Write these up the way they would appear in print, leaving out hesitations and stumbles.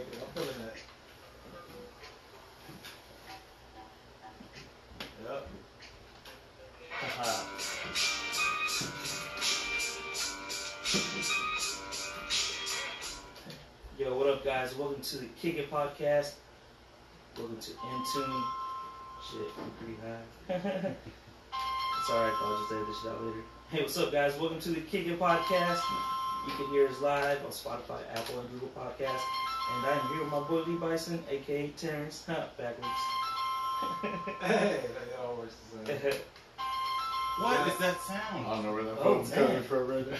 like it. I'm feeling that. Yep. Yo, what up, guys? Welcome to the Kick It Podcast. Welcome to Intune. Shit, I'm pretty high. It's alright, I'll just edit this shit out later. Hey, what's up, guys? Welcome to the Kick It Podcast. You can hear us live on Spotify, Apple, and Google Podcasts. And I'm here with my boy Lee Bison, aka Terrence. Backwards. Hey, that all works the same. What is that sound? I don't know where that phone's coming from right now.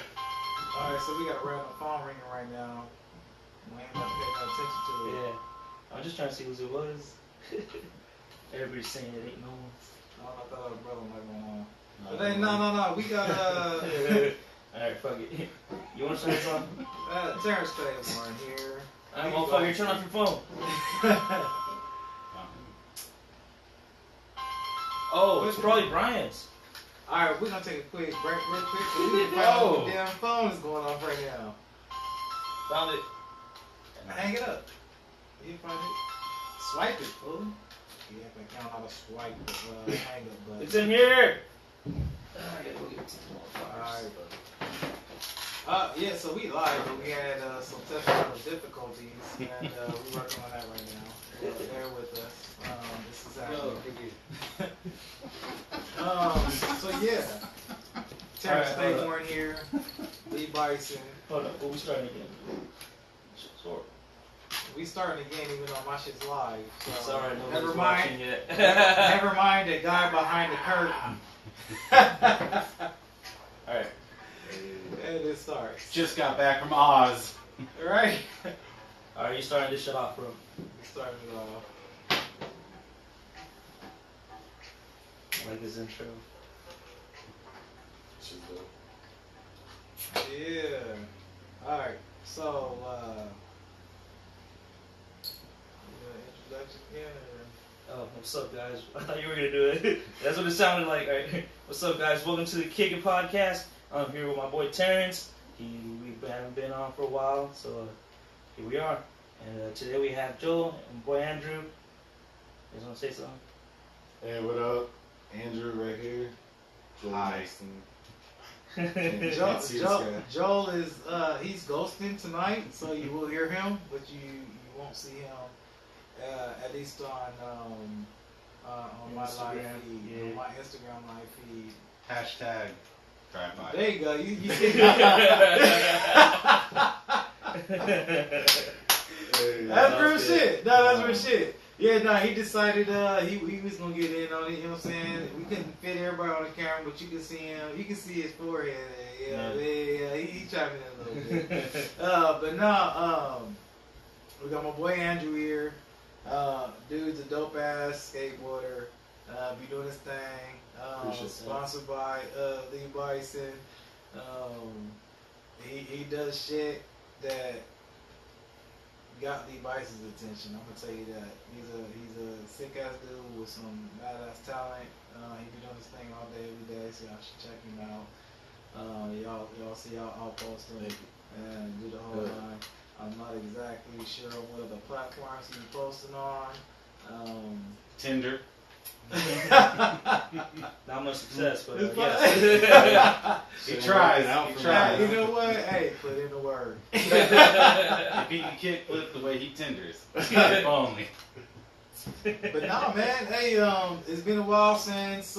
Alright, so we got a random phone ringing right now. We ain't gonna pay no attention to it. Yeah. I'm just trying to see who it was. Everybody's saying it ain't no one. I thought our brother might want on. But hey, no. We got Alright, fuck it. You want to start this off? Terrence Claiborne here. Alright, motherfucker, turn off your phone. Oh, it's probably Brian's. Alright, we're gonna take a quick break real quick. So we need to find out what the damn phone is going off right now. Found it. Hang it up. You find it? Swipe it, fool. Yeah, I can't know how to swipe the hang up button. It's in here. I gotta go get some more fires. Alright. Yeah, so we live, but we had some technical difficulties, and we're working on that right now. Bear with us. This is actually so yeah. Terrence Claiborne here. Lee Bison. Hold up, we starting again. Sorry. We starting again even though my shit's live. So it's alright, never mind. Yet. Never mind the guy behind the curtain. Alright. And it starts. Just got back from Oz. Right? Alright, you starting this shit off, bro. We started it off. I like his intro. Yeah. Alright, so introduction again. Oh, what's up, guys? I thought you were gonna do it. That's what it sounded like. All right. What's up, guys? Welcome to the Kick It Podcast. I'm here with my boy Terrence. We haven't been on for a while, so here we are. And today we have Joel and boy Andrew. You guys want to say something? Hey, what up? Andrew right here. Joel Hi. Joel is he's ghosting tonight, so you will hear him, but you won't see him at least on my live feed, yeah. on my Instagram live feed. Hashtag drive by. There you go. You see that's real shit. No, that's real shit. Yeah, no, he decided he was gonna get in on it, you know what I'm saying? We couldn't fit everybody on the camera, but you can see him, you can see his forehead. Yeah, he chiming in a little bit. But no, we got my boy Andrew here. Dude's a dope ass skateboarder. Be doing his thing. Sponsored by Lee Bison. He does shit that got Lee Bison's attention. I'm gonna tell you that he's a sick ass dude with some badass talent. He be doing his thing all day, every day. So y'all should check him out. Y'all see I'll post him and do the whole line. I'm not exactly sure what other platforms he's posting on. Tinder. Not much success, but yes. He tries. You know what? Hey, put in the word. If he can kick flip the way he tenders, if only. But nah, man. Hey, it's been a while since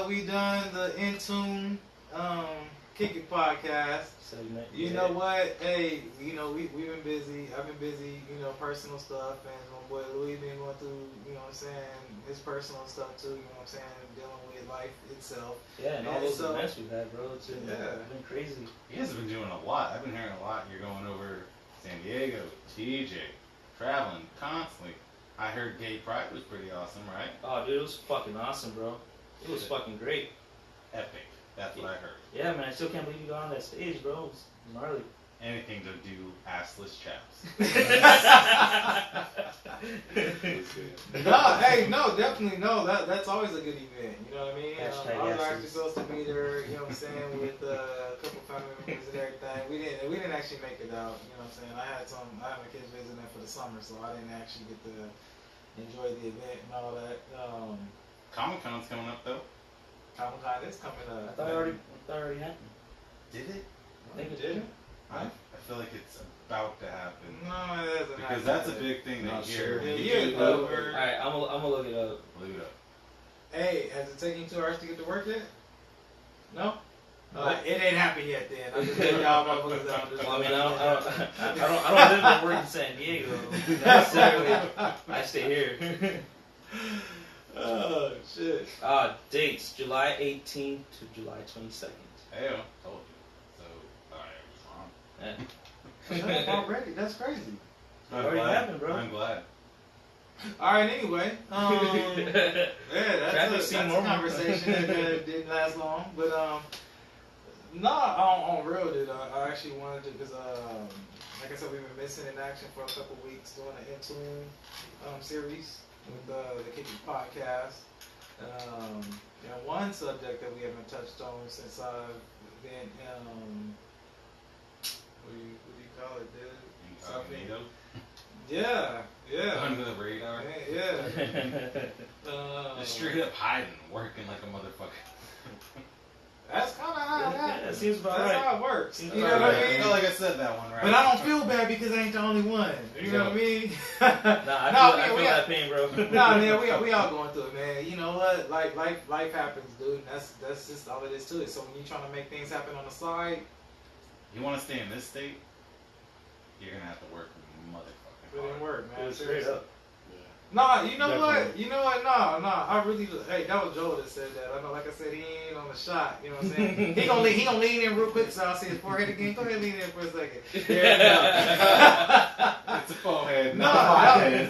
we done the Intune Kick It podcast. You know what? Hey, you know we've been busy. I've been busy. You know, personal stuff, and my boy Louis been going through. You know what I'm saying? His personal stuff too. You know what I'm saying? Dealing with life itself. Yeah, and all those events we've had, bro. It's been crazy. You guys have been doing a lot. I've been hearing a lot. You're going over San Diego, TJ, traveling constantly. I heard Gay Pride was pretty awesome, right? Oh, dude, it was fucking awesome, bro. It was fucking great. Epic. That's what I heard. Yeah, man. I still can't believe you got on that stage, bro. It was gnarly. anything to do assless chaps. No, definitely no. That's always a good event. You know what I mean? I was yes, actually supposed to be there. You know what I'm saying? With a couple family members and everything. We didn't actually make it out. You know what I'm saying? I had my kids visiting for the summer, so I didn't actually get to enjoy the event and all that. Comic-Con's coming up though. Comic-Con is coming I up. thought it already happened. Did it? I think it Did did. it? I feel like it's about to happen. No, it doesn't. Because that's a big thing Not that you hear. sure. Yeah, All right, I'm gonna look it up. Look it up. Hey, has it taken you 2 hours to get to work yet? No? It ain't happened yet then. I'm just letting y'all motherfuckers out. Well, I mean, I don't live and work in San Diego necessarily. I stay here. Oh, shit. Dates: July 18th to July 22nd. Hey, I told you. So, I was wrong. Yeah. Already? That's crazy. I'm Already glad. happened, bro. I'm glad. Alright, anyway. Yeah, that's a conversation that didn't last long. But, on real, dude, I actually wanted to, because, like I said, we've been missing in action for a couple weeks doing an In-Tune series with the Kick It podcast. And one subject that we haven't touched on since I've been, what do you call it, dude? Incognito. Yeah. Under the radar. Yeah. Just straight up hiding, working like a motherfucker. That's kind of how it happens. Yeah, it seems about That's right. how it works. Seems You know about what I right. mean? I feel like I said that one right. But I don't feel bad because I ain't the only one. You know what I mean? I feel that pain, bro. Nah, man, we all going through it, man. You know what? Like life happens, dude. That's just all it is to it. So when you're trying to make things happen on the side, You want to stay in this state? You're gonna have to work motherfucking it didn't hard. work, man. Straight up. Nah, you know Definitely. what? You know what? Nah. I really, hey, that was Joel that said that. I know, like I said, he ain't on the shot. You know what I'm saying? He gonna lean in real quick so I'll see his forehead again. Go ahead, lean in for a second. It's a forehead. No, not a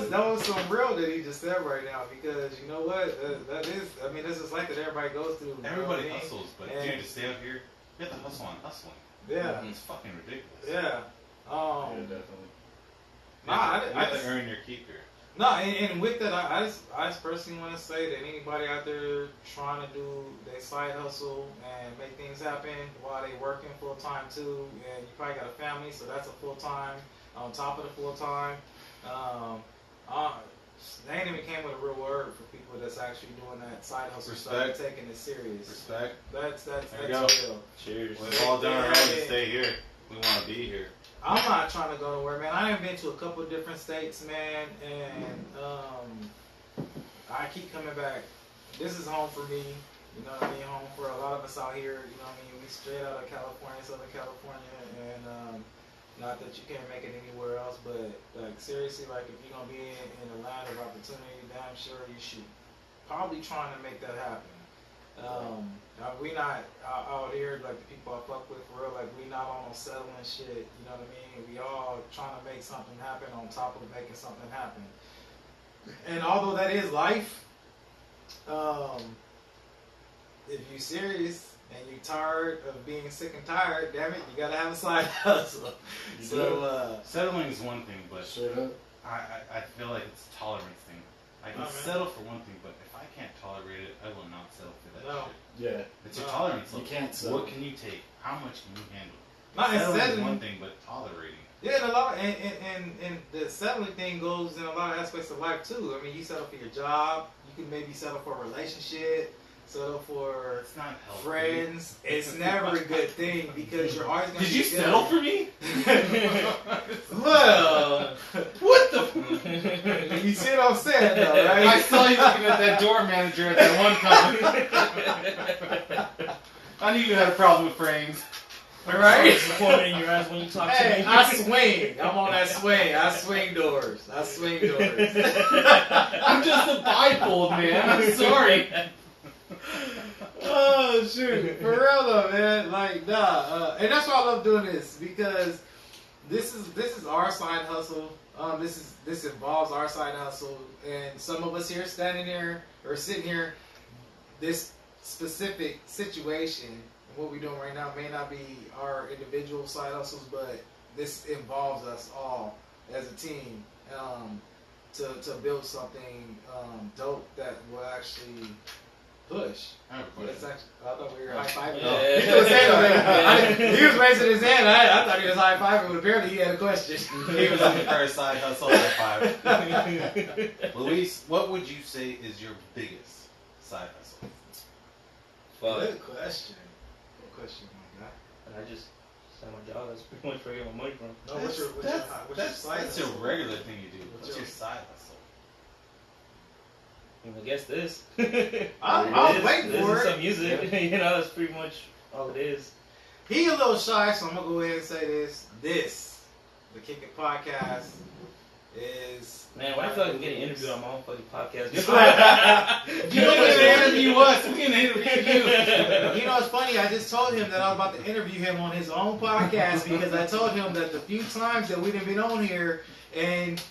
that was some real that he just said right now because you know what? That is, I mean, this is like that everybody goes through. You know Everybody what I mean? hustles, but And- dude, to stay up here, you have to hustle on hustling. Yeah, It's fucking ridiculous. yeah. Yeah, definitely. Nah, I You have just- to earn your keep here. No, and with that, I just personally want to say that anybody out there trying to do their side hustle and make things happen while they working full time too, and you probably got a family, so that's a full time on top of the full time. They ain't even came with a real word for people that's actually doing that side hustle stuff and Respect. taking it serious. Respect. That's There you go. real. Cheers. We've all done our own to stay here. We want to be here. I'm not trying to go nowhere, man. I have been to a couple of different states, man, and I keep coming back. This is home for me. You know what I mean? Home for a lot of us out here. You know what I mean? We straight out of California, Southern California, and not that you can't make it anywhere else, but like seriously, like if you're gonna be in a land of opportunity, damn sure you should probably trying to make that happen. We not out here like the people I fuck with for real. Like we not on no settling shit. You know what I mean? We all trying to make something happen on top of making something happen. And although that is life, if you serious and you tired of being sick and tired, damn it, you gotta have a side hustle. Settling is one thing, but Straight up. I feel like it's a tolerance thing. I can Oh, man. settle for one thing, but if I can't tolerate it, I will not settle for that No. shit. Yeah. It's a No. tolerance You level. can't settle. What can you take? How much can you handle? Not in Settling is settling. one thing, but tolerating. Yeah, and a lot, and the settling thing goes in a lot of aspects of life too. I mean, you settle for your job. You can maybe settle for a relationship, settle for It's not healthy. friends. It's never a good thing because you're always gonna. Did you be settle for me? Well, What the? you see what I'm saying, though, I right? saw you looking at that door manager at that one company. I knew you had a problem with frames. Right? Disappointment in your eyes when you talk to Hey, me. I swing. I'm on that swing. I swing doors. I'm just a bipolar man. I'm sorry. Oh shoot, for real though, man. Like and that's why I love doing this because this is our side hustle. This involves our side hustle, and some of us here standing here or sitting here, this specific situation what we're doing right now may not be our individual side hustles, but this involves us all as a team to build something dope that will actually push. I have a question. I thought we were high-fiving. Yeah. He was raising his hand. I thought he was high-fiving, but apparently he had a question. He was looking for a side hustle high five. Luis, what would you say is your biggest side hustle? Fuck. Good question. Good question, my guy. And I just at my job. That's pretty much where I get my money from. No, what's your side That's a hustle? regular thing you do. What's What's your your- side hustle? I guess this. I was waiting This for is it. some music. You know, that's pretty much all it is. He a little shy, so I'm gonna go ahead and say this. The Kick It Podcast is. Man, why do I feel like I'm getting interviewed on my own fucking podcast? You don't get to interview us. We can interview you. You know, it's funny. I just told him that I was about to interview him on his own podcast because I told him that the few times that we done been on here and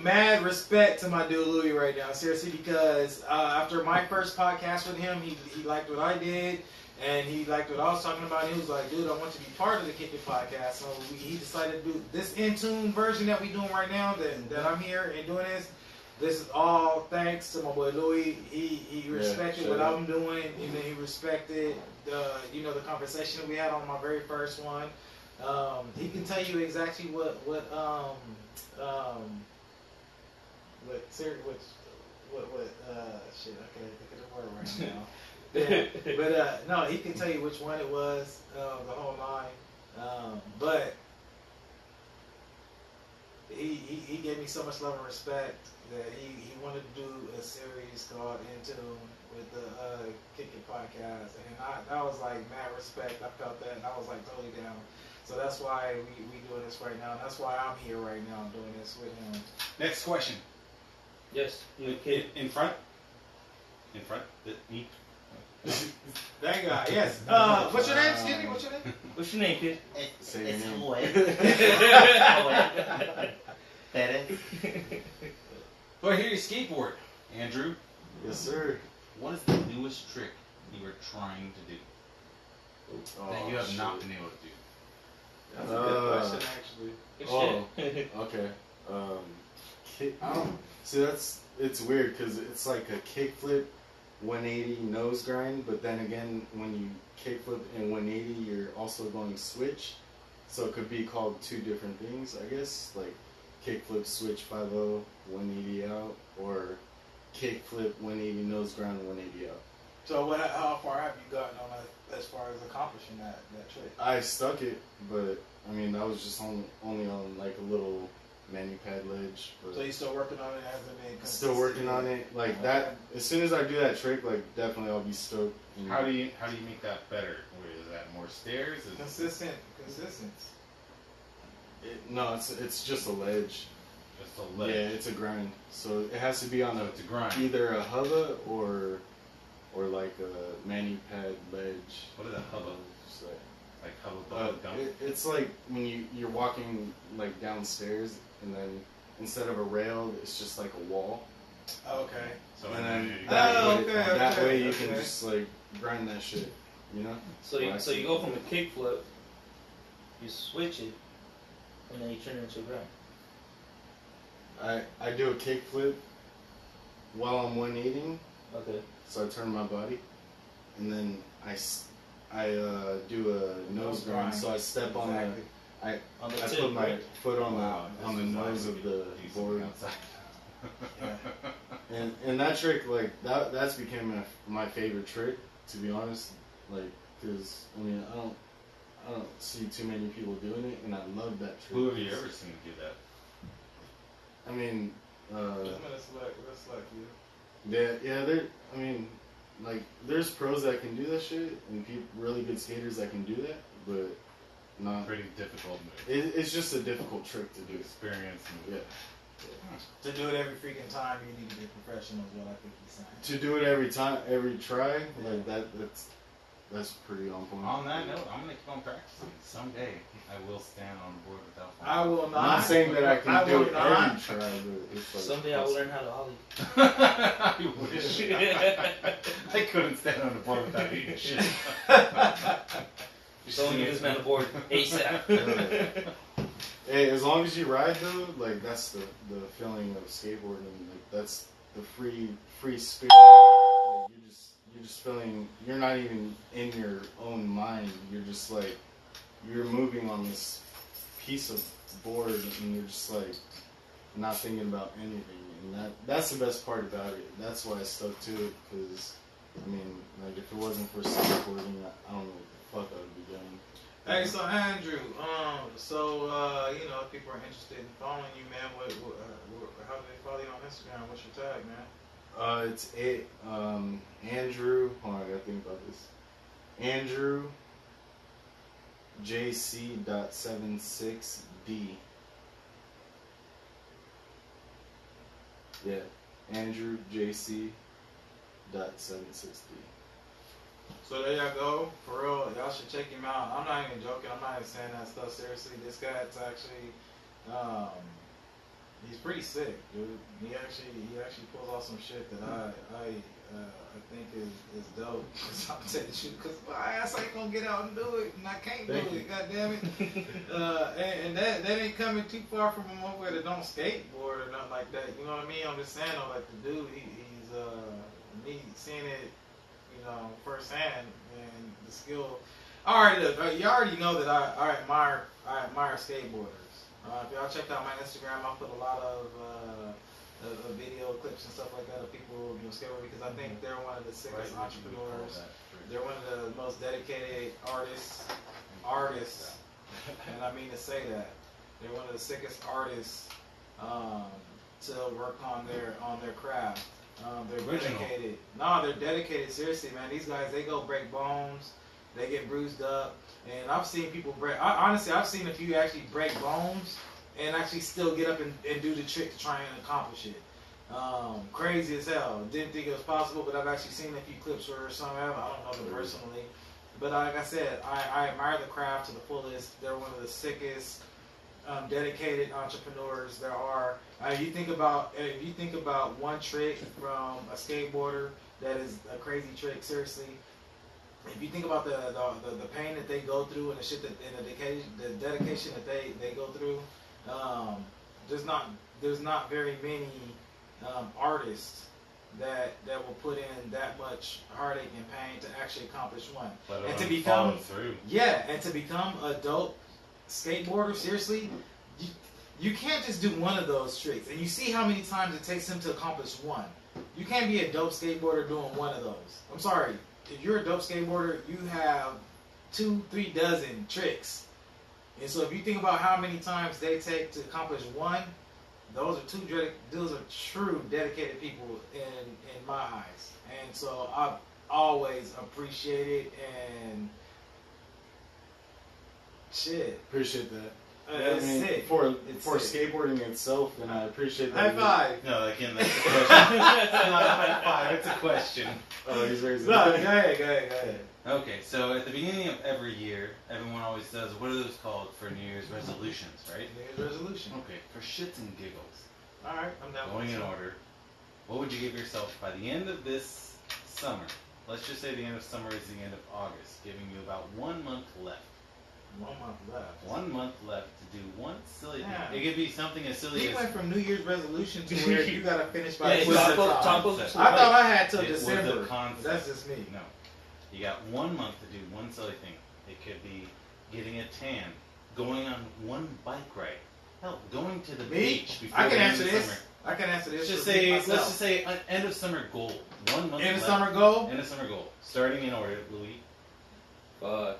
mad respect to my dude Louis right now, seriously, because after my first podcast with him, he liked what I did. And he liked what I was talking about. And he was like, dude, I want you to be part of the Kick It Podcast. So he decided to do this in-tune version that we're doing right now, that I'm here and doing this. This is all thanks to my boy Louis. He respected what I'm doing. And then he respected the conversation that we had on my very first one. He can tell you exactly what shit, I can't think of the word right now. Yeah, but no, he can tell you which one it was, the whole line. But he gave me so much love and respect that he wanted to do a series called In Tune with the Kick It Podcast, and I was like mad respect. I felt that, and I was like totally down. So that's why we doing this right now, and that's why I'm here right now doing this with him. Next question. Yes, you okay? In front. In front. Me. That guy, yes. What's your name, excuse me? What's your name? What's your name, kid? Say your name. Perez. Well, here's your skateboard, Andrew. Yes, sir. What is the newest trick you are trying to do that you have shit. not been able to do? That's a good question, actually. Good shit. Okay. See, it's weird because it's like a kickflip 180 nose grind, but then again, when you kickflip in 180, you're also going switch. So it could be called two different things, I guess. Like kickflip switch 5-0, 180 out, or kickflip 180 nose grind 180 out. So how far have you gotten on that, as far as accomplishing that trick? I stuck it, but I mean that was just only on like a little manu pad ledge. But So you still working on it? Hasn't been consistent? still working on it. Like that. As soon as I do that trick, like definitely I'll be stoked. And How do you make that better? Is that more stairs? Is Consistent. No, it's just a ledge. just a ledge? Yeah, it's a grind. So it has to be on It's a grind. either a hubba or like a manu pad ledge. What is a hubba? Just Like hubba like, bubba gum? it's like when you're walking like downstairs and then instead of a rail, it's just like a wall. Okay. So And then you- that way you can okay. just like grind that shit, you know? So you go from a kickflip, you switch it, and then you turn it into a grind. I do a kickflip while I'm 180, Okay. so I turn my body, and then I do a nose grind, so I step on the I tip, put my right? foot on Wow, the this is nose like of the do board, something outside. and that trick like that's became my favorite trick, to be honest, like because I mean I don't see too many people doing it, and I love that trick. Who have you ever seen do that? I mean, Let's select you. I mean, like, there's pros that can do that shit, and really good skaters that can do that, but not. Pretty difficult move. It's just a difficult trick to do. Experience. Yeah. To do it every freaking time, you need to be a professional. Is what I think he's saying. To do it every time, every try, like That's pretty on point. On that note, I'm gonna keep on practicing. Someday I will stand on the board without I falling. will I'm not. not saying that I can I do will it not. every try, but it's like Someday I will learn how to ollie. I wish. I couldn't stand on the board without eating shit. Someone get this man aboard ASAP. Hey, as long as you ride though, like that's the feeling of skateboarding. Like that's the free space. Like, you're just feeling. You're not even in your own mind. You're just like you're moving on this piece of board, and you're just like not thinking about anything. And that's the best part about it. That's why I stuck to it. Because I mean, like if it wasn't for skateboarding, I don't know what the fuck I would be doing. Hey, so Andrew, you know, if people are interested in following you, man, how do they follow you on Instagram? What's your tag, man? It's Andrew. Hold on, I gotta think about this. Andrew JC.76D. Yeah, Andrew JC.76D. So there y'all go. For real, y'all should check him out. I'm not even joking. I'm not even saying that stuff seriously. This guy's actually, he's pretty sick, dude. He actually pulls off some shit that I think is dope. Cause I'm telling you, cause my ass ain't gonna get out and do it, and I can't do it. God damn it. And that ain't coming too far from a motherfucker that don't skateboard or nothing like that. You know what I mean? I'm just saying, though, like the dude, he's me seeing it, you know, firsthand, and the skill. All right, look, you already know that I admire skateboarders. If y'all checked out my Instagram, I put a lot of video clips and stuff like that of people, you know, skateboarding, because I think they're one of the sickest entrepreneurs. They're one of the most dedicated artists, and I mean to say that. They're one of the sickest artists to work on their craft. They're dedicated. No, they're dedicated. Seriously, man. These guys, they go break bones. They get bruised up. And I've seen people break. Honestly, I've seen a few actually break bones and actually still get up and do the trick to try and accomplish it. Crazy as hell. Didn't think it was possible, but I've actually seen a few clips where some of them, I don't know them personally. But like I said, I admire the craft to the fullest. They're one of the sickest, dedicated entrepreneurs there are. If you think about one trick from a skateboarder that is a crazy trick, seriously. If you think about the pain that they go through and the shit and the dedication that they go through, there's not very many artists that will put in that much heartache and pain to actually accomplish one. And to become a dope skateboarder, seriously, you can't just do one of those tricks. And you see how many times it takes him to accomplish one. You can't be a dope skateboarder doing one of those. I'm sorry. If you're a dope skateboarder, you have 2-3 dozen tricks. And so if you think about how many times they take to accomplish one, those are true dedicated people in my eyes. And so I've always appreciated and shit. Appreciate that. It's sick. For skateboarding itself, and I appreciate that. High five. No, again, that's a question. It's not a high five, it's a question. Oh, he's raising. No, go ahead. Okay, so at the beginning of every year, everyone always says, what are those called for New Year's resolutions, right? New Year's resolution. Okay, for shits and giggles, Alright, I'm down. going in order, what would you give yourself by the end of this summer? Let's just say the end of summer is the end of August, giving you about 1 month left. 1 month left. 1 month left to do one silly thing. Yeah. It could be something as silly He as... went from New Year's resolution to where you gotta finish by Yeah, December. top of I thought I had till It was December. a concept. That's just me. No. You got 1 month to do one silly thing. It could be getting a tan, going on one bike ride, hell, going to the beach before I can the answer end of this. summer. I can answer this. Let's just say an end of summer goal. 1 month End of left. summer goal. End of summer goal. Starting in order, Louis. Fuck.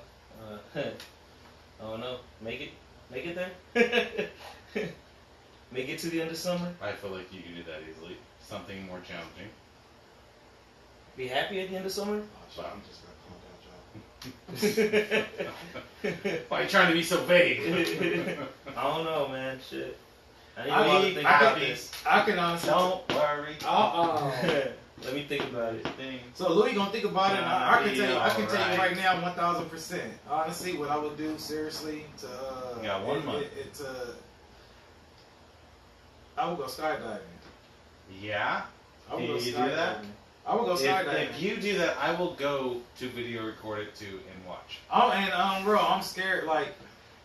I don't know. Make it there. Make it to the end of summer. I feel like you can do that easily. Something more challenging. Be happy at the end of summer. Oh, shit, I'm just gonna calm down, John. Why are you trying to be so vague? I don't know, man. Shit. I need a I lot of mean, things I about can- this. I can honestly. Don't worry. Let me think about it. So Louis gonna think about it. And I can tell you, I can tell you Alright. right now, 1,000%. Honestly, what I would do seriously to You got 1 month. I would go skydiving. Yeah? I would You go do skydiving. that? I would go skydiving. If you do that, I will go to video record it too and watch. Bro, I'm scared. Like,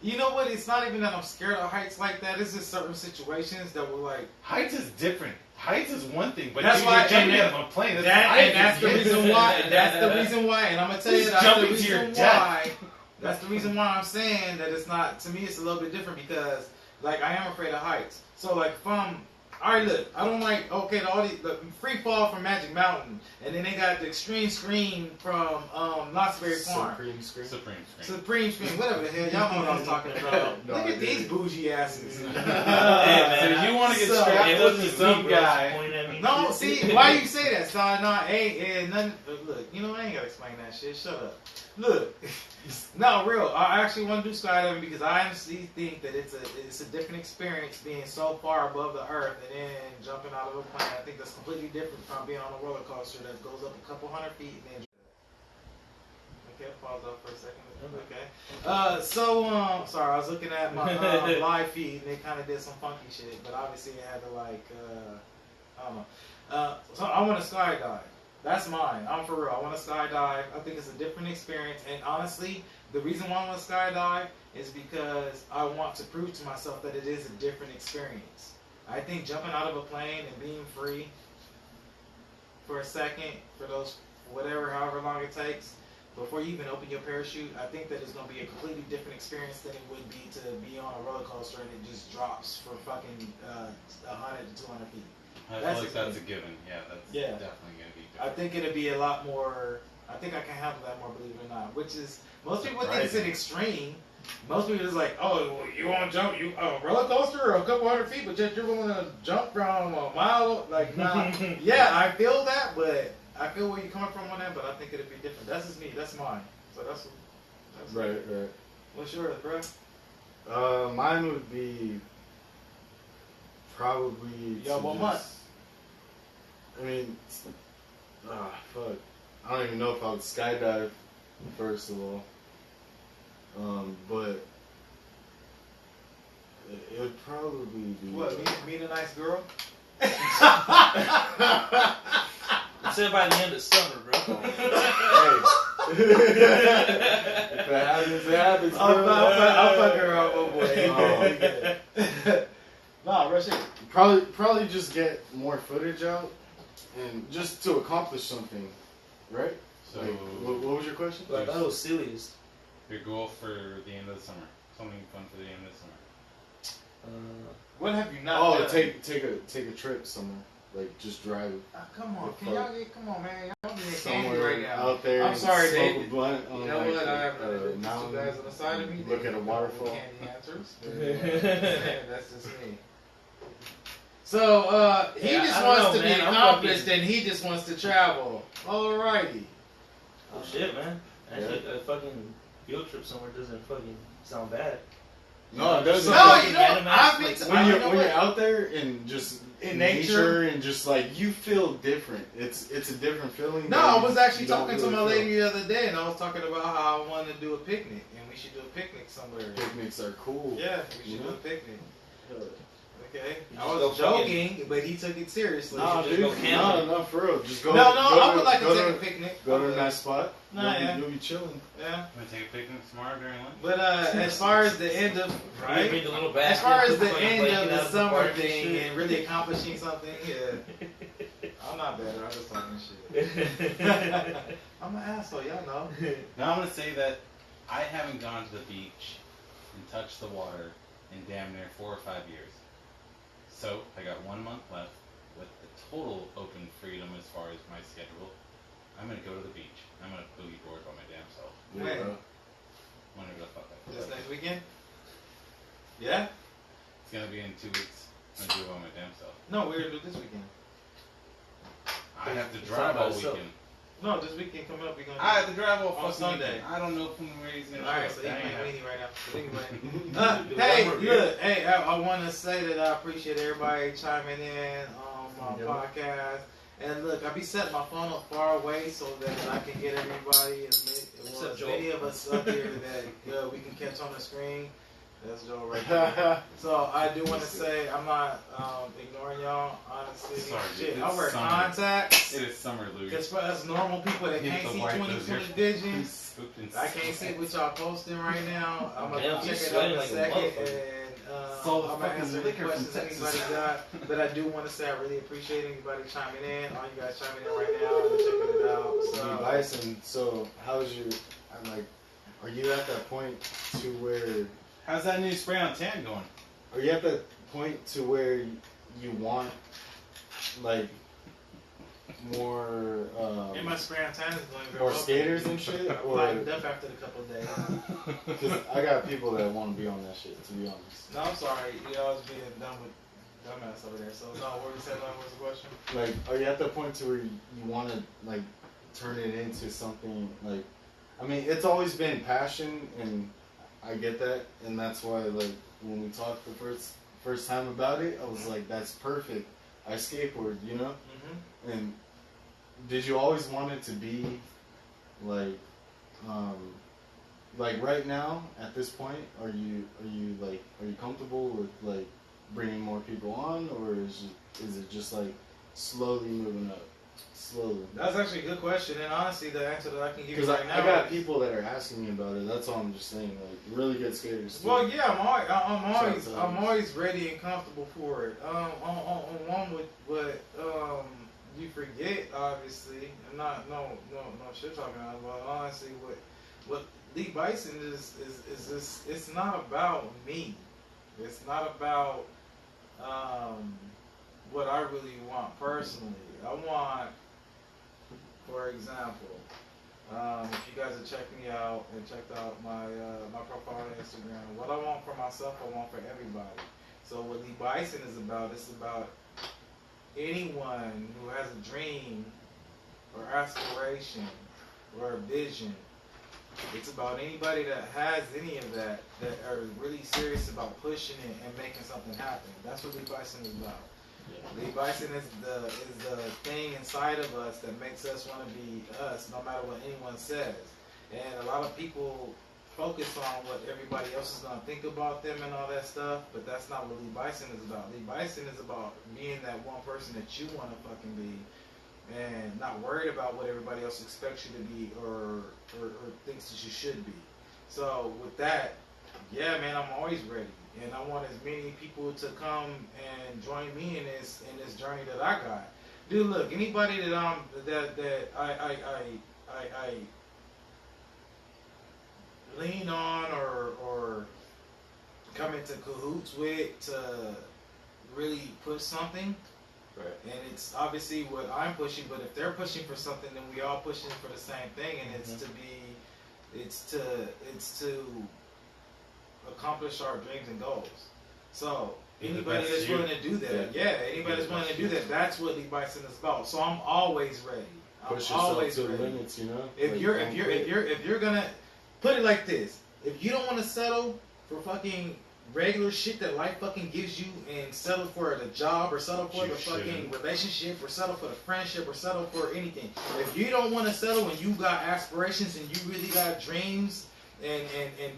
you know what? It's not even that I'm scared of heights like that. It's just certain situations that were like. Heights is different. Heights is one thing, but That's dude, why- you're jumping and out of a plane. That's That's the heights. reason why. That's the reason why. And I'm gonna tell you Just that's the jumping to your reason death. why. That's the reason why I'm saying that it's not. To me, it's a little bit different because, like, I am afraid of heights. So, like, alright, look, I don't like, all these, the free fall from Magic Mountain, and then they got the extreme screen from Knott's Berry Farm. Supreme screen. Supreme screen, whatever the hell, y'all know what I was talking about. No, Look I at these didn't. bougie asses. So you want to get So- strapped It up wasn't to some me, bro. guy. Pointing at me. No, see, why you say that, son? No, ain't nothing. Look, you know, I ain't gotta explain that shit. Shut up. Look, no, real. I actually want to do skydiving because I honestly think that it's a different experience being so far above the earth and then jumping out of a plane. I think that's completely different from being on a roller coaster that goes up a couple hundred feet and then. Okay, pause up for a second. Okay. Sorry, I was looking at my live feed and it kind of did some funky shit, but obviously it had to like, I don't know. So I want to skydive. That's mine. I'm for real. I want to skydive. I think it's a different experience, and honestly, the reason why I want to skydive is because I want to prove to myself that it is a different experience. I think jumping out of a plane and being free for a second, for those however long it takes, before you even open your parachute, I think that it's going to be a completely different experience than it would be to be on a roller coaster and it just drops from fucking 100 to 200 feet. I That's feel like the that's a thing. given. Yeah, that's Yeah. definitely going to be I different. think it'll be a lot more. I think I can handle that more, believe it or not. Which is most people think it's an extreme. Most people is like, oh, well, you want to jump a roller coaster or a couple hundred feet, but yet you're going to jump from a mile. Like, nah. Yeah, I feel that, but I feel where you're coming from on that. But I think it'll be different. That's just me. That's mine. So that's Right. What's yours, bro? Mine would be probably. Yo, to what just- month? I mean, fuck. I don't even know if I would skydive, first of all. But it would probably be. What? Meet a nice girl? I said by the end of summer, bro. Hey. If it happens, it happens. I'll fuck her up, oh boy. Oh. Nah, rush it. Probably just get more footage out, and just to accomplish something, right? So, Like, what was your question? Like, that was silliest. your goal for the end of the summer. Something fun for the end of the summer. What have you not done? take a trip somewhere, like just drive Come on, can y'all get? Come on, man, y'all being candy somewhere right now. out there. I'm and sorry, smoke David. a blunt on You know like what? I have a nothing to do mountain, guys on the side of me. look They at a don't waterfall. know Candy answers. That's just me. So he Yeah, just I wants don't know, to be man. I'm accomplished, fucking- and he just wants to travel. Alrighty. Oh shit, man. Actually, a fucking field trip somewhere doesn't fucking sound bad. No, it doesn't. No, fucking you know, Animax, I've been like, to- When I you're know when what- you're out there and just In nature nature. and just like you feel different. It's a different feeling. No, that I you- was actually you don't talking to really my feel. lady the other day, and I was talking about how I wanted to do a picnic, and we should do a picnic somewhere. Picnics are cool. Yeah, we should Yeah. do a picnic. Okay, You I just was go joking, but he took it seriously. Nah, just dude. go camping. No, for real. Just go. No, go I to- would like to go take a picnic. Go to a nice spot. Nah, yeah. You'll be chilling. Yeah, I'm going to take a picnic tomorrow during lunch. but as far as the end of Right? Bring the little as basket, far as put the fucking end blanket of the out summer park and thing shit. and really accomplishing something, yeah, I'm not better. I'm just talking shit. I'm an asshole, y'all know. Now I'm going to say that I haven't gone to the beach and touched the water in damn near 4 or 5 years. So I got 1 month left with the total open freedom as far as my schedule. I'm going to go to the beach. I'm going to boogie board by my damn self. When? Yeah, bro. Whenever the fuck I feel This like next it. weekend? Yeah? It's going to be in 2 weeks. I'm going to do it by my damn self. No, we're gonna do this weekend. I have to It's drive not all by itself. weekend. No, this weekend coming up, we're gonna. I have to drive all On fucking Sunday. weekend. I don't know if anybody's going to Alright, show so up. you That playing ain't weenie right now. But anyway. Do Hey, one more beer. look, I want to say that I appreciate everybody chiming in on my Yeah. podcast. And look, I be setting my phone up far away so that I can get everybody, as many of us up here that we can catch on the screen. That's Joe right there. So I do want to say I'm not ignoring y'all, honestly. Sorry, Shit, dude, I wear summer. contacts. It is summer, Luke. Because for us normal people that You can't have to see wipe 20/20 those vision, Spooked and I can't see what y'all posting right now. I'm gonna Damn, you check it out sweating in a like a second, motherfucker. and It's all the I'm gonna fucking answer any liquor from questions Texas. anybody got. But I do want to say I really appreciate anybody chiming in. All you guys chiming in right now and checking it out. Hey, Bison, so how's your? I'm like, are you at that point to where? How's that new spray on tan going? Are you at that point to where you want like more? And my spray on tan is going very Or well. skaters and shit, or Lightened up after a couple of days. because I got people that want to be on that shit. To be honest, No, I'm sorry. You know, I was being done with dumbass over there. So no, what you said was the question? like, are you at that point to where you want to like turn it into something like? I mean, it's always been passion, and I get that, and that's why like when we talked the first time about it, I was like, that's perfect. I skateboard, you know. Mm-hmm. And did you always want it to be like right now at this point? Are you comfortable with like bringing more people on, or is it just like slowly moving up, slowly? That's actually a good question, and honestly, the answer that I can give you Because right now. I got people that are asking me about it. That's all I'm just saying. Like really good skaters. Too. Well, yeah, I'm Shout always ready and comfortable for it. On one with what you forget, obviously, and no shit talking about, but honestly, what Lee Bison is this. It's not about me. It's not about what I really want personally. I want, for example. If you guys have checked me out and checked out my profile on Instagram, what I want for myself, I want for everybody. So what Lee Bison is about, it's about anyone who has a dream or aspiration or a vision. It's about anybody that has any of that are really serious about pushing it and making something happen. That's what Lee Bison is about. Lee Bison is the thing inside of us that makes us want to be us, no matter what anyone says. And a lot of people focus on what everybody else is going to think about them and all that stuff, but that's not what Lee Bison is about. Lee Bison is about being that one person that you want to fucking be, and not worried about what everybody else expects you to be or thinks that you should be. So with that, yeah, man, I'm always ready. And I want as many people to come and join me in this journey that I got. Dude, look, anybody that I lean on or come into cahoots with to really push something. Right. And it's obviously what I'm pushing, but if they're pushing for something, then we all pushing for the same thing, and it's to accomplish our dreams and goals. So anybody that's willing to do that, anybody that's willing to do that, that's what Lee Bison is about. So I'm always ready. Push I'm yourself always to the ready. limits, you know. If Like, you're gonna put it like this, if you don't want to settle for fucking regular shit that life fucking gives you and settle for the job or settle for the fucking relationship or settle for the friendship or settle for anything. If you don't want to settle and you got aspirations and you really got dreams and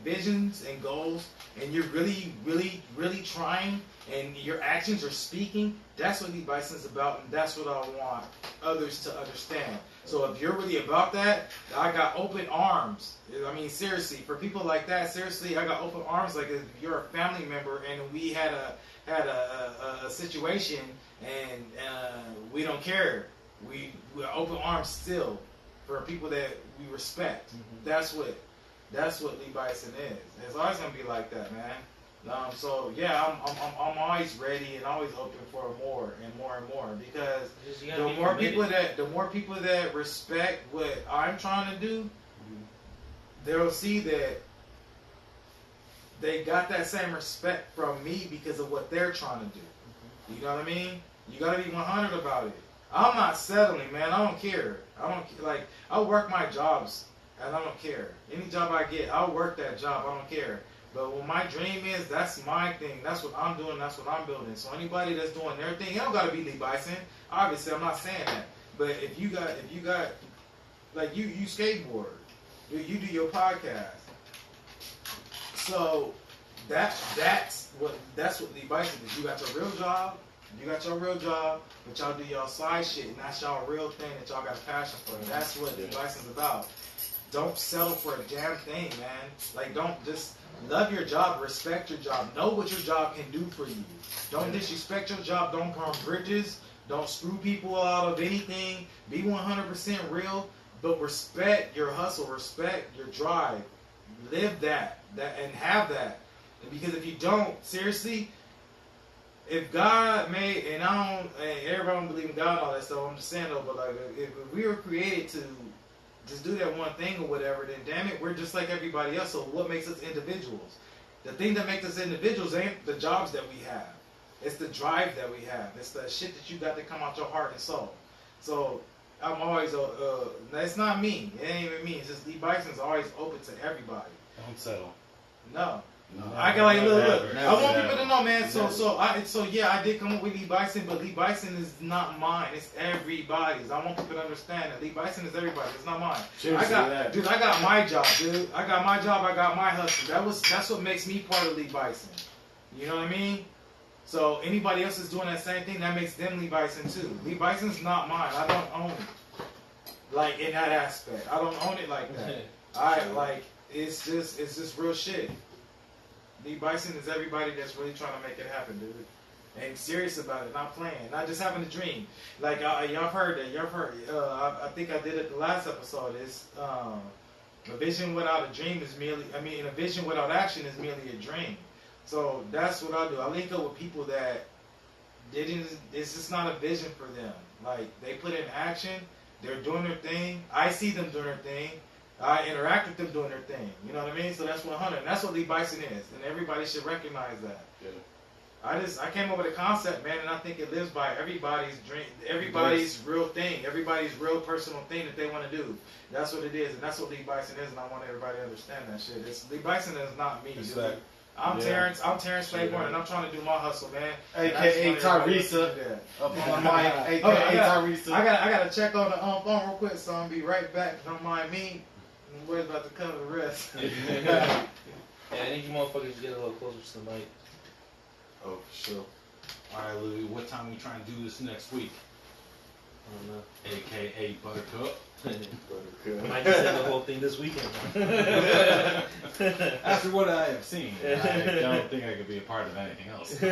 visions and goals and you're really trying and your actions are speaking, that's what Lee Bison's about, and that's what I want others to understand. So if you're really about that, I got open arms. I mean, seriously, for people like that, seriously, I got open arms. Like if you're a family member and we had a situation and we don't care, we're open arms still for people that we respect. Mm-hmm. That's what Lee Bison is. It's always gonna be like that, man. So yeah, I'm always ready and always open for more and more and more, because the more people that respect what I'm trying to do, they'll see that they got that same respect from me because of what they're trying to do. You know what I mean? You gotta be 100 about it. I'm not settling, man. I don't care. I'll work my jobs and I don't care. Any job I get, I'll work that job. I don't care. But what my dream is, that's my thing. That's what I'm doing. That's what I'm building. So anybody that's doing their thing, it don't got to be Lee Bison. Obviously, I'm not saying that. But if you got like you skateboard, you do your podcast. So that's what Lee Bison is. You got your real job, but y'all do y'all side shit, and that's y'all real thing that y'all got a passion for. And that's what Lee Bison's about. Don't settle for a damn thing, man. Like, don't just love your job, respect your job, know what your job can do for you. Don't disrespect your job. Don't burn bridges. Don't screw people out of anything. Be 100% real, but respect your hustle, respect your drive. Live that and have that. Because if you don't, seriously, if God made, and everybody don't believe in God and all that stuff, I'm just saying though, but like, if we were created to just do that one thing or whatever, then damn it, we're just like everybody else. So what makes us individuals? The thing that makes us individuals ain't the jobs that we have. It's the drive that we have. It's the shit that you got to come out your heart and soul. So I'm always, it's not me. It ain't even me. It's just Lee Bison's always open to everybody. Don't settle. No. No, I can like look. never, I want never. people to know, man. So yeah, I did come up with Lee Bison, but Lee Bison is not mine. It's everybody's. I want people to understand that Lee Bison is everybody's. It's not mine. Cheers I to got, that. dude. I got my job, dude. I got my job. I got my hustle. That's what makes me part of Lee Bison. You know what I mean? So anybody else is doing that same thing, that makes them Lee Bison too. Lee Bison's not mine. I don't own it. Like in that aspect, I don't own it like that. It's just real shit. Lee Bison is everybody that's really trying to make it happen, dude. And serious about it, not playing, not just having a dream. Like y'all heard that. Y'all heard. I think I did it the last episode. It's a vision without a dream is merely. A vision without action is merely a dream. So that's what I do. I link up with people that didn't. It's just not a vision for them. Like they put in action. They're doing their thing. I see them doing their thing. I interact with them doing their thing. You know what I mean? So that's 100. And that's what Lee Bison is. And everybody should recognize that. Yeah. I came up with a concept, man, and I think it lives by everybody's dream, everybody's real thing, everybody's real personal thing that they want to do. That's what it is, and that's what Lee Bison is, and I want everybody to understand that shit. Lee Bison is not me. It's Dude. like, I'm Terrence Claiborne, and I'm trying to do my hustle, man. AKA Tyresa. Up on the mic, AKA Tyresa. I gotta check on the phone real quick, so I'll be right back. Don't mind me. We're about to cover the rest. Yeah, I need you motherfuckers to get a little closer to the mic. Oh, for sure. Alright, Louis, what time we trying to do this next week? I don't know. AKA Buttercup. I might just end the whole thing this weekend. After what I have seen, I don't think I could be a part of anything else. I'm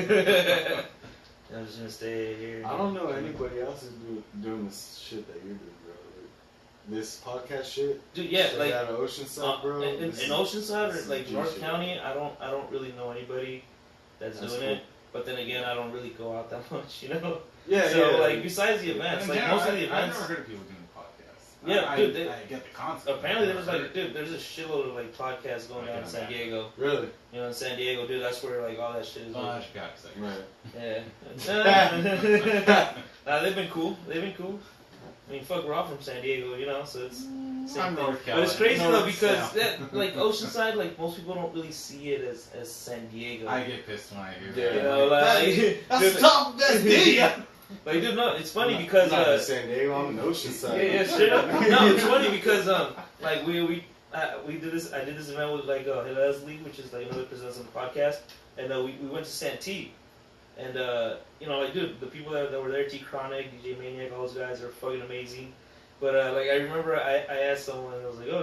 just gonna stay here. I don't know anybody else is doing this shit that you're doing, bro. Like, this podcast shit. Dude, yeah, like out of Oceanside, bro. in Oceanside or like G North shit. County, I don't really know anybody that's doing cool. it. But then again, I don't really go out that much, you know. Yeah, So yeah. like besides the events, like most of the events. I've never heard of people doing podcasts. Yeah, dude, I get the concept. Apparently there's like, dude, there's a shitload of like podcasts going on in San Diego. Really? You know, in San Diego, dude, that's where like all that shit is. Oh, Chicago. Right. Yeah. Nah, they've been cool. I mean, fuck, we're all from San Diego, you know, so it's same I'm thing. North But it's Carolina. crazy though North because South. like Oceanside, like most people don't really see it as San Diego. I get pissed when I hear Yeah. that. You know, like, That's top. That's big. like, dude, no, it's funny because I'm not in San Diego, I'm in Oceanside. yeah, straight up. No, it's funny because like we did this. I did this event with like Leslie, which is like another presents on the podcast, and we went to Santee, and you know, like, dude, the people that were there, T Chronic, DJ Maniac, all those guys are fucking amazing. But like I remember I asked someone, and I was like, oh,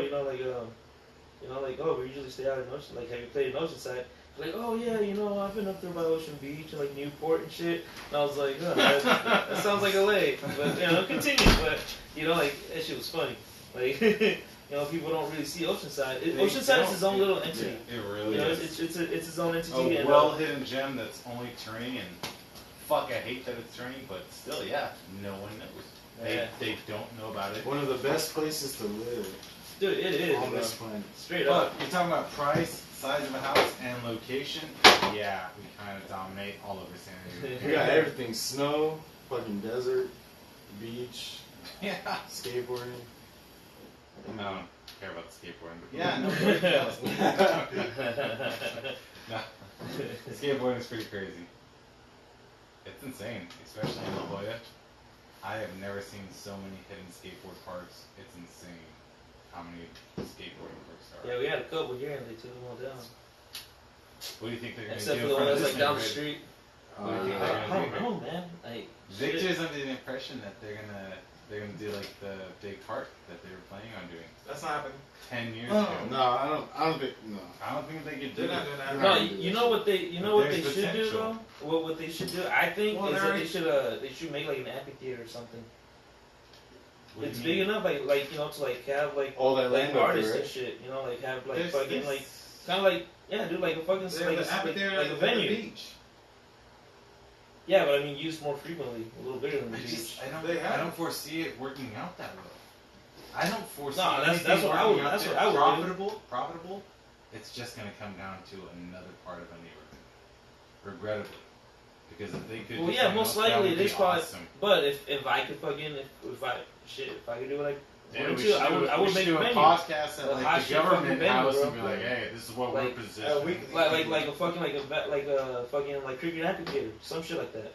we usually stay out in Ocean. Like, have you played in Oceanside? Like, oh yeah, you know, I've been up there by Ocean Beach and like Newport and shit. And I was like, oh, that sounds like LA. But you know, continue. But you know, like that shit was funny. Like, you know, people don't really see Oceanside. Oceanside is its own little entity. It really You know, is. it's its own entity. A and, well-hidden gem that's only turning, and fuck, I hate that it's turning, but still, yeah, no one knows. They don't know about it. One of the best places to live dude, it is, on bro. this planet. Straight But up. you're talking about price, size of a house, and location. Yeah, we kind of dominate all over San Diego. We got everything: snow, fucking desert, beach, Yeah. skateboarding. I don't care about the skateboarding, but yeah, no, great else. No, skateboarding is pretty crazy. It's insane, especially in La Jolla. I have never seen so many hidden skateboard parks. It's insane how many skateboarding parks there are. Yeah, we had a couple here and they took them all down. What do you think they're going to Except do? for the one that's this like down the neighborhood? street. What do you think I they're going to don't do? know, man. Like, Victor's under the impression that they're gonna do like the big park that they were planning on doing That's not happening. 10 years Oh. ago. No, I don't think. No. I don't think they could do They're not it. doing that. No, Right. you know what they There's should do potential. though. What they should do, I think, Well, is they're that they should make like an amphitheater or something. What do It's you big mean? enough, like you know, to like have like All that like land up artists there, and right? shit. You know, like have like There's- fucking there's- like kind of like yeah, dude, like a fucking There's like, an amphitheater like a at the venue. beach. Yeah, but I mean, used more frequently, a little bigger than the beach. They I have. don't foresee it working out that well. I don't foresee No, that's anything what I working would- out that's there. what I would. Profitable. It's just gonna come down to another part of a neighborhood, regrettably, because if they could. Well, do yeah, something most else, that likely would it is be probably. awesome. But if I could fucking if I could do what I Yeah, wanted we to, should I would make do a a venue. podcast at A like hot the shit fucking government venue, house bro. and be like, hey, this is what Like, we're positioning. like a fucking like a fucking like cricket amphitheater, some shit like that.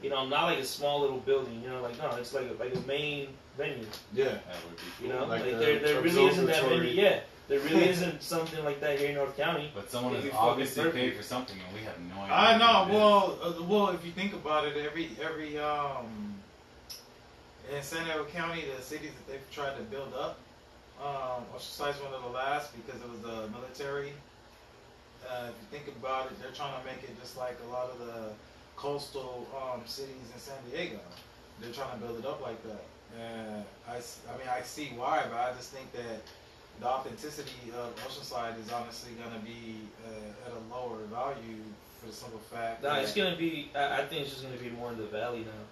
You know, not like a small little building. You know, like no, it's like a main venue. Yeah. That would be cool. You know, Like like the there really isn't that observatory. many. Yeah, there really isn't something like that here in North County. But someone It'd has be fucking obviously perfect. paid for something, and we have no idea. I know. what it is. Well, if you think about it, every in San Diego County, the cities that they've tried to build up, Oceanside one of the last because it was the military. If you think about it, they're trying to make it just like a lot of the coastal cities in San Diego. They're trying to build it up like that. And I mean, I see why, but I just think that the authenticity of Oceanside is honestly going to be at a lower value for the simple fact Nah, that it's gonna be. I think it's just gonna be more in the valley now.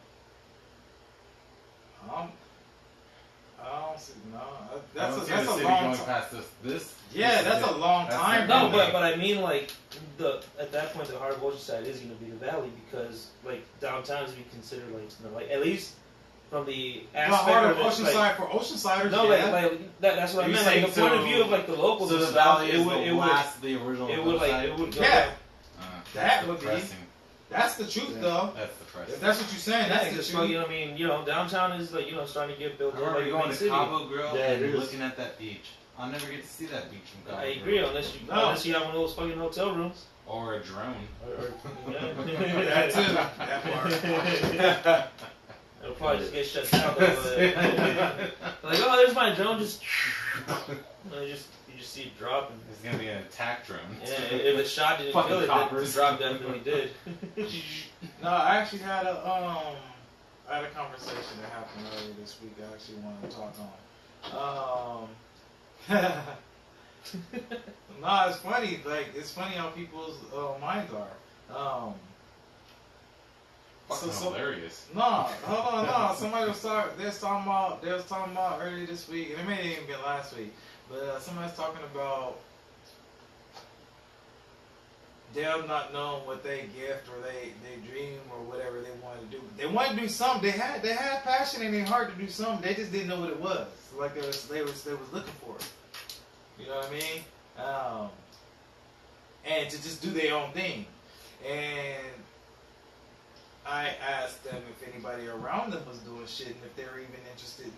I don't see, no. I That's don't a, see that's the a city long going time. past this. Yeah, this that's is a it. long That's time. the No, thing. but I mean like at that point the heart of Oceanside is gonna be the valley because like downtown is be considered like you know, like at least from the The aspect heart of it's, like, Oceanside for Oceansiders. no, yeah. like that's what I You're meant. Like saying the point of so- view of like the locals So and the stuff, valley it is would the it would last, the original. it would like hillside? it would go Yeah, That's that would be. depressing. That's the truth, Yeah. though. That's depressing. If that's what you're saying, Yeah, that's because the truth. you know, I mean, you know, downtown is like you know starting to get built I up like remember a going main to city. Cabo Grill Yeah, it and is. looking at that beach. I'll never get to see that beach from Cabo I Grill. agree unless you have one of those fucking hotel rooms. Or a drone. That too. yeah. That part. It'll probably just get shut down. Like, oh, there's my drone. Just, and you just see it dropping. It's gonna be an attack drone. Yeah, if the shot didn't Fucking kill it, the coppers. drop definitely did. No, I actually had a conversation that happened earlier this week. I actually wanted to talk on. No, it's funny. Like it's funny how people's minds are. Fucking so- hilarious. No, hold on, no. Somebody was talking about earlier this week, and it may have even been last week, but somebody was talking about them not knowing what they gift or they dream or whatever they wanted to do. They wanted to do something. They had passion in their heart to do something. They just didn't know what it was. Like they was looking for it. You know what I mean? And to just do their own thing. And I asked them if anybody around them was doing shit and if they were even interested in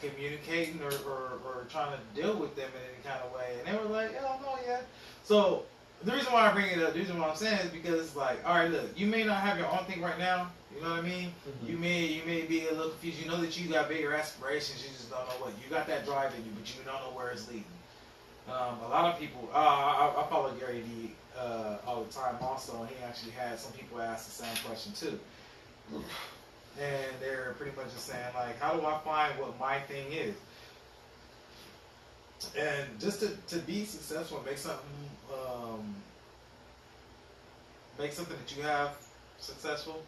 communicating or trying to deal with them in any kind of way. And they were like, hell no, yeah. So the reason why I bring it up, the reason why I'm saying is because it's like, all right, look, you may not have your own thing right now. You know what I mean? Mhm. You may be a little confused. You know that you got bigger aspirations. You just don't know what. You got that drive in you, but you don't know where it's leading. A lot of people, I follow Gary Vee all the time also, and he actually had some people ask the same question too. And they're pretty much just saying, like, how do I find what my thing is? And just to be successful, make something that you have successful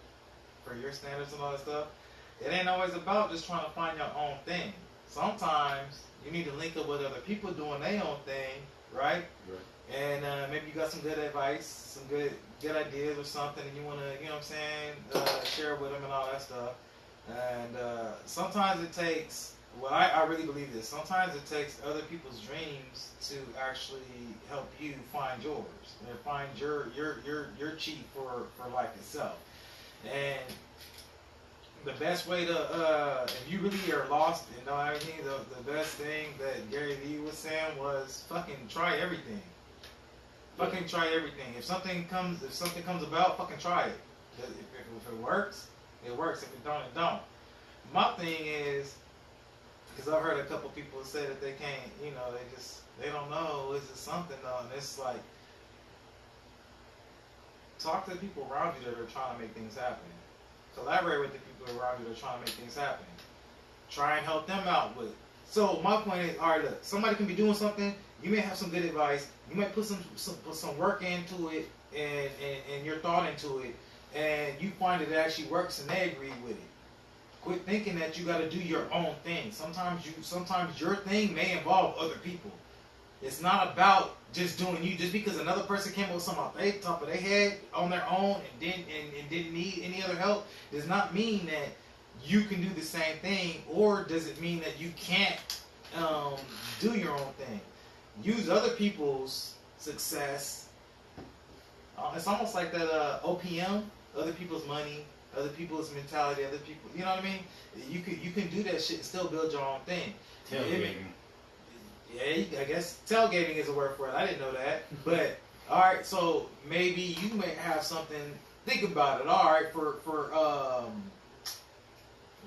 for your standards and all that stuff, it ain't always about just trying to find your own thing. Sometimes you need to link up with other people doing their own thing, right? Right. And maybe you got some good advice, some good ideas or something, and you want to, you know what I'm saying, share with them and all that stuff. And sometimes it takes, well, I really believe this, sometimes it takes other people's dreams to actually help you find yours, and find your chief for life itself. And the best way to, if you really are lost and know everything, the best thing that Gary Vee was saying was fucking try everything. Fucking try everything. If something comes about, fucking try it. If it works, it works. If it don't, it don't. My thing is, because I've heard a couple people say that they can't, they don't know, is it something though? And it's like, talk to the people around you that are trying to make things happen. Collaborate with the people around you that are trying to make things happen. Try and help them out with it. So my point is, all right, look, somebody can be doing something. You may have some good advice. You might put some work into it and your thought into it, and you find it actually works and they agree with it. Quit thinking that you got to do your own thing. Sometimes your thing may involve other people. It's not about just doing you. Just because another person came up with something off the top of their head on their own and didn't need any other help does not mean that you can do the same thing, or does it mean that you can't do your own thing. Use other people's success. It's almost like that OPM, other people's money, other people's mentality, other people. You know what I mean? You can do that shit and still build your own thing. Tailgating. Yeah, I guess tailgating is a word for it. I didn't know that. But all right, so maybe you may have something. Think about it. All right, for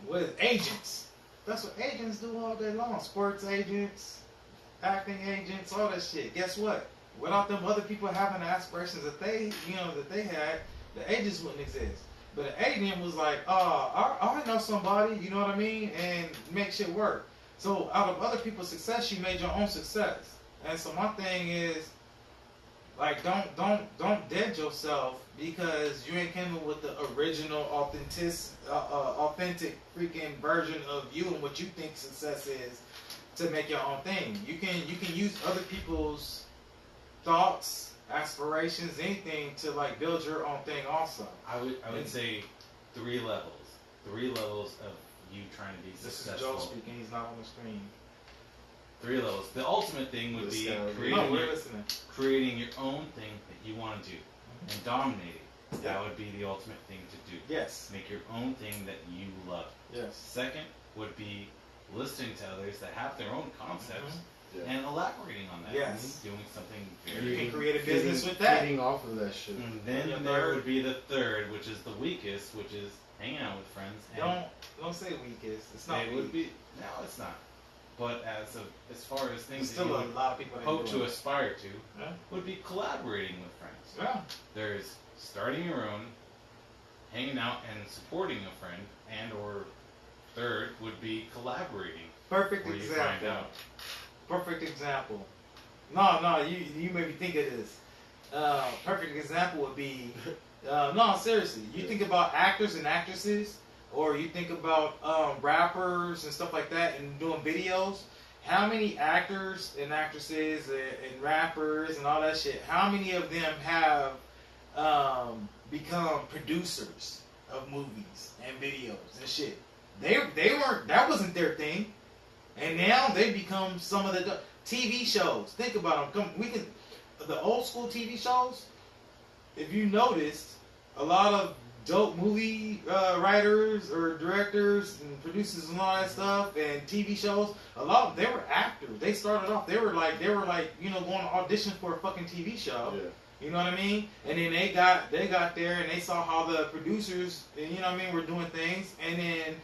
what is agents? That's what agents do all day long. Sports agents, acting agents, all that shit. Guess what? Without them other people having the aspirations that they had, the agents wouldn't exist. But an agent was like, I know somebody, you know what I mean, and make shit work. So out of other people's success, you made your own success. And so my thing is, like, don't dead yourself because you ain't came up with the original, authentic freaking version of you and what you think success is to make your own thing. You can use other people's thoughts, aspirations, anything to like build your own thing. Also, I would say 3 levels. 3 levels of you trying to be successful. This is Joe speaking. He's not on the screen. 3 levels. The ultimate thing would be creating your own thing that you want to do and dominating. That would be the ultimate thing to do. Yes. Make your own thing that you love. Yes. Second would be listening to others that have their own concepts and elaborating on that. Yes. And doing something You very. can create a business with that. Feeding off of that shit. And then there would be the third, which is the weakest, which is hanging out with friends. And Don't say weakest. It's not. it would be. No, it's not. But as far as things There's still that a you lot of people that hope do to it. aspire to, Yeah. would be collaborating with friends. Yeah. There's starting your own, hanging out and supporting a friend, and or third would be collaborating. Perfect Where you example. find out. Perfect example. No, you made me think of this. Perfect example would be, no, seriously. You think about actors and actresses, or you think about rappers and stuff like that, and doing videos. How many actors and actresses and rappers and all that shit? How many of them have become producers of movies and videos and shit? They weren't. That wasn't their thing. And now they become some of the TV shows. Think about them. The old school TV shows. If you noticed, a lot of dope movie writers or directors and producers and all that stuff, and TV shows. A lot of them, they were actors. They started off. They were like going to audition for a fucking TV show. Yeah. You know what I mean? And then they got there and they saw how the producers, were doing things, and then.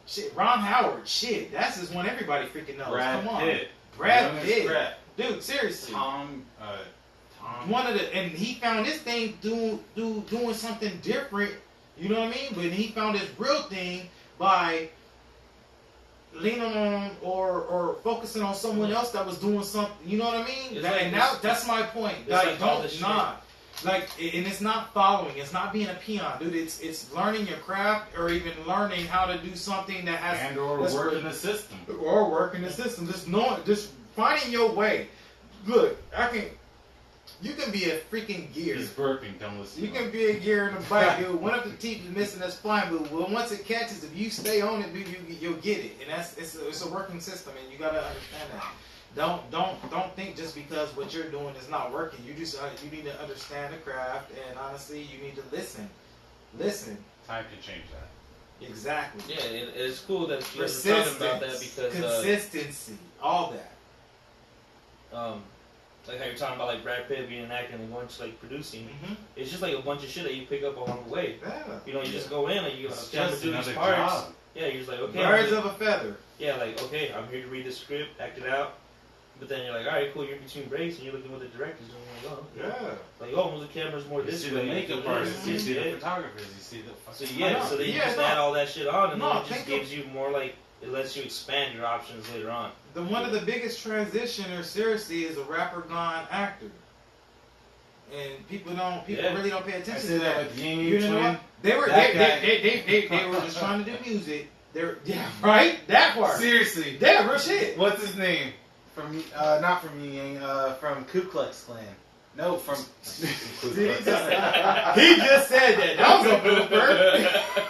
Shit, Ron Howard, shit, that's just one everybody freaking knows. Come on. Brad Pitt. Dude, seriously. Tom. And he found his thing doing something different, you know what I mean? But he found his real thing by leaning on or focusing on someone else that was doing something, you know what I mean? That's my point. Like, don't not. Like, and it's not following. It's not being a peon, dude. It's learning your craft, or even learning how to do something that has And or working the system. Or working the system. Just finding your way. Look, you can be a freaking gear. He's burping. Don't listen. You can be a gear in a bike, dude. One of the teeth is missing, that's fine. But once it catches, if you stay on it, dude, you'll get it. And it's a working system, and you gotta understand that. Don't think just because what you're doing is not working. You need to understand the craft, and honestly, you need to listen Time can change that. Exactly. Yeah, it's cool that you guys are talking about that because consistency, all that. Like how you're talking about like Brad Pitt being an actor and going to like producing. Mm-hmm. It's just like a bunch of shit that you pick up along the way. Yeah. You know, you just go in and you It's jump just into these another parts. job. Yeah, you're just like, okay. Birds of a feather. Yeah, like, okay, I'm here to read the script, act it out. But then you're like, alright, cool, you're in between breaks and you're looking what the director's doing. Like, oh, okay. Yeah. Like, oh, well, the camera's more You this see way. the makeup this, artists, you see the yeah. photographers, you see the So fucking... yeah, so then you just add all that shit on and then it just gives you more like, it lets you expand your options later on. One of the biggest transitioners, seriously, is a rapper gone actor. And people really don't pay I attention see to that that. with Ying You know Twin. what? They were they were just trying to do music. Yeah, right? That part. Seriously. Yeah, real shit. What's his name? From not from Ying, from Ku Klux Klan. No, from. He just said that. That was a blooper.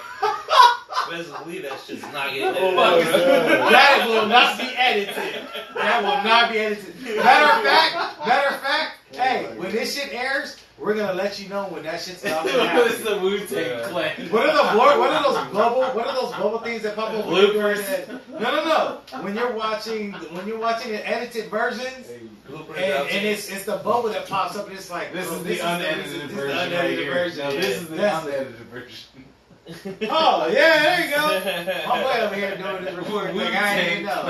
Best believe that shit's not getting That will not be edited. That will not be edited. Matter of fact, hey, when this shit airs, we're gonna let you know when that shit's about to happen. It's the Wu-Tang Clan. What are those bubble things that pop up? Bloopers. No. When you're watching the edited versions, and it's the bubble that pops up, and it's like This is the unedited version. No, this is the unedited version. Oh yeah, there you go. My boy over here doing this recording like I ain't know.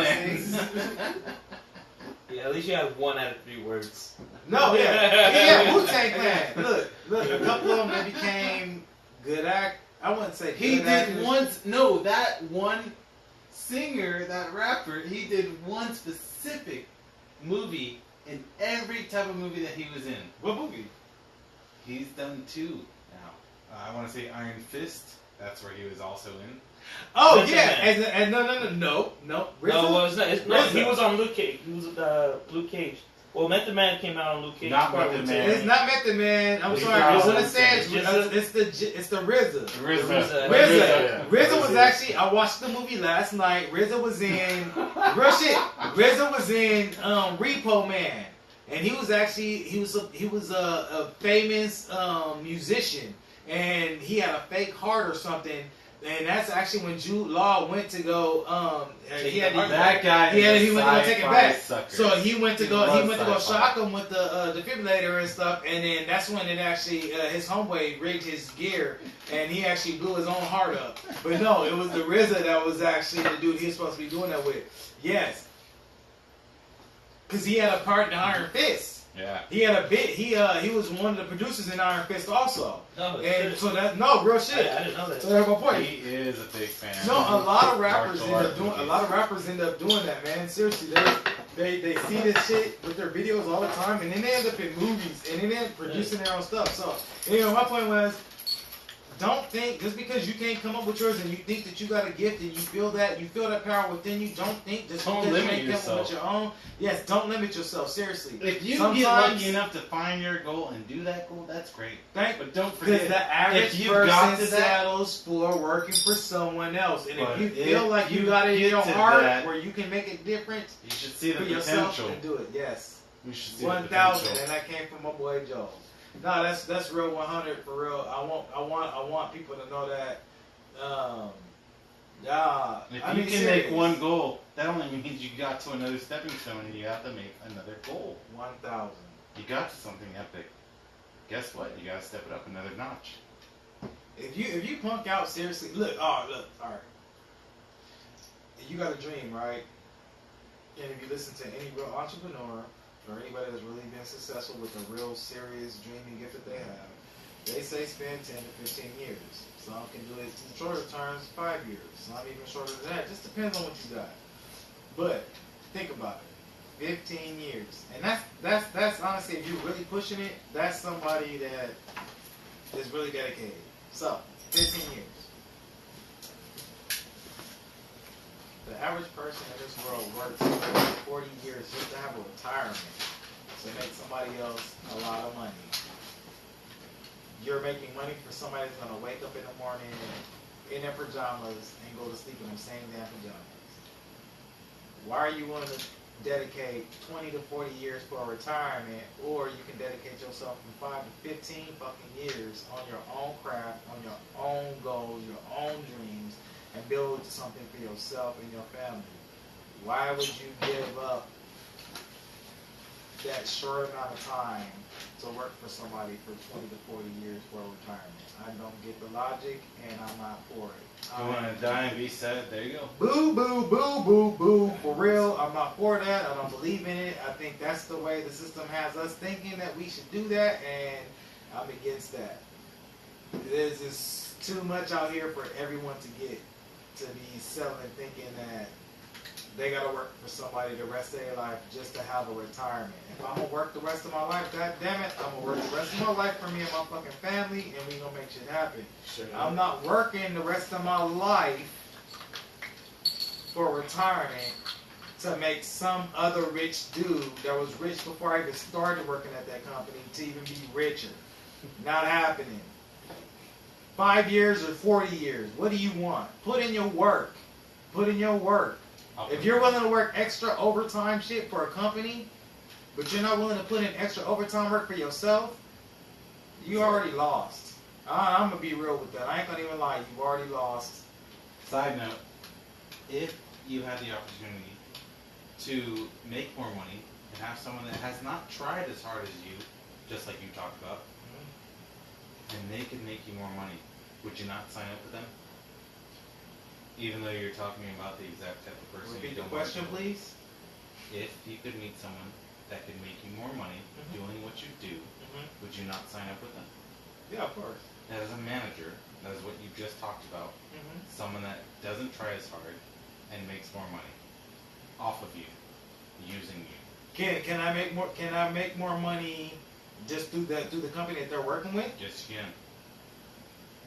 Yeah, at least you have 1 out of 3 words. No, yeah, Wu-Tang Clan. Look, a couple of them that became good act. I wouldn't say good He did actors. once. No, that one singer, that rapper, he did one specific movie in every type of movie that he was in. What movie? He's done 2 now. I want to say Iron Fist. That's where he was also in. Oh Listen, yeah, man. and no. No, RZA? well, it's not. No, RZA. he was on Luke Cage. He was Luke Cage. Well, Method Man came out on Luke Cage. Not part Method with Man. It's not Method Man. I'm He's sorry. not I want to Luke say Cage. it's the RZA. RZA. RZA was actually. I watched the movie last night. RZA was in. Real shit. RZA was in Repo Man, and he was a famous musician, and he had a fake heart or something. And that's actually when Jude Law went to go. He went to go take it back. Sucker. So he went to go sci-fi. shock him with the defibrillator and stuff. And then that's when it actually his homeboy rigged his gear and he actually blew his own heart up. But no, it was the RZA that was actually the dude he was supposed to be doing that with. Yes, because he had a part in Iron Fist. Yeah. He had a bit. He was one of the producers in Iron Fist also. No, And so that real shit. I didn't know that. So that's my point. He is a big fan. No, a lot of rappers Martial end up doing that, man. Seriously, they see this shit with their videos all the time, and then they end up in movies, and then they end up producing their own stuff. So, my point was, don't think just because you can't come up with yours and you think that you got a gift and you feel that power within you. Don't think just Don't because you limit can't come up with yourself. your own. Yes, don't limit yourself. Seriously, If you Sometimes- get lucky enough to find your goal and do that goal, that's great. But don't because forget, the average if you got person to that, settles for working for someone else, and But if you if feel like you got it in you your get to heart that- where you can make a difference you should see the for yourself, potential. and do it. Yes. You should see 1,000, the potential. and that came from my boy Joe. No, that's real 100 for real. I want people to know that. If you can make one goal, that only means you got to another stepping stone, and you have to make another goal. 1,000. You got to something epic. Guess what? You got to step it up another notch. If you punk out seriously, look, all right. You got a dream, right? And if you listen to any real entrepreneur or anybody that's really been successful with a real serious dream and gift that they have, they say spend 10 to 15 years. Some can do it in shorter terms, 5 years. Some even shorter than that. Just depends on what you got. But think about it. 15 years. And that's honestly, if you're really pushing it, that's somebody that is really dedicated. So, 15 years. The average person in this world works 40 years just to have a retirement, to make somebody else a lot of money. You're making money for somebody that's going to wake up in the morning in their pajamas and go to sleep in the same damn pajamas. Why are you willing to dedicate 20 to 40 years for a retirement, or you can dedicate yourself from 5 to 15 fucking years on your own craft, on your own goals, your own dreams, and build something for yourself and your family. Why would you give up that short amount of time to work for somebody for 20 to 40 years for retirement? I don't get the logic, and I'm not for it. You want to die and be sad? There you go. Boo, boo, boo, boo, boo. For real, I'm not for that. I don't believe in it. I think that's the way the system has us thinking that we should do that, and I'm against that. There's just too much out here for everyone to be selling, thinking that they gotta work for somebody the rest of their life just to have a retirement. If I'm gonna work the rest of my life, god damn it, I'm gonna work the rest of my life for me and my fucking family, and we gonna make shit happen. Sure. I'm not working the rest of my life for retirement to make some other rich dude that was rich before I even started working at that company to even be richer. Not happening. 5 years or 40 years. What do you want? Put in your work. Put in your work. If you're willing to work extra overtime shit for a company, but you're not willing to put in extra overtime work for yourself, you already lost. I'm going to be real with that. I ain't going to even lie. You've already lost. Side note, if you had the opportunity to make more money and have someone that has not tried as hard as you, just like you talked about, and they could make you more money, would you not sign up with them? Even though you're talking about the exact type of person. Repeat you the don't question, want to. please. If you could meet someone that could make you more money doing what you do, would you not sign up with them? Yeah, of course. As a manager, that is what you just talked about. Someone that doesn't try as hard and makes more money off of you, using you. Can I make more? Can I make more money just through the company that they're working with? Yes, you can.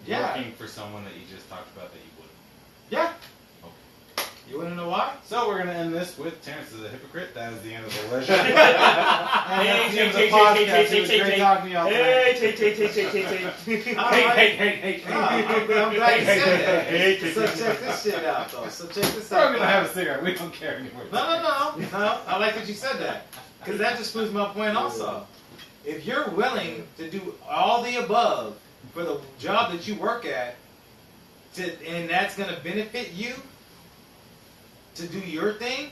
Yeah. Working for someone that you just talked about that you wouldn't. Yeah. Okay. You want to know why? So we're gonna end this with Terrence is a hypocrite. That is the end of the legend. And that's the end of the podcast. It was great talking to y'all tonight. Hey. I'm glad you said that. So check this shit out, though. So check this out. We're gonna have a cigarette. We don't care anymore. No. I like that you said that. Because that just proves my point also. If you're willing to do all the above for the job that you work at, and that's going to benefit you to do your thing,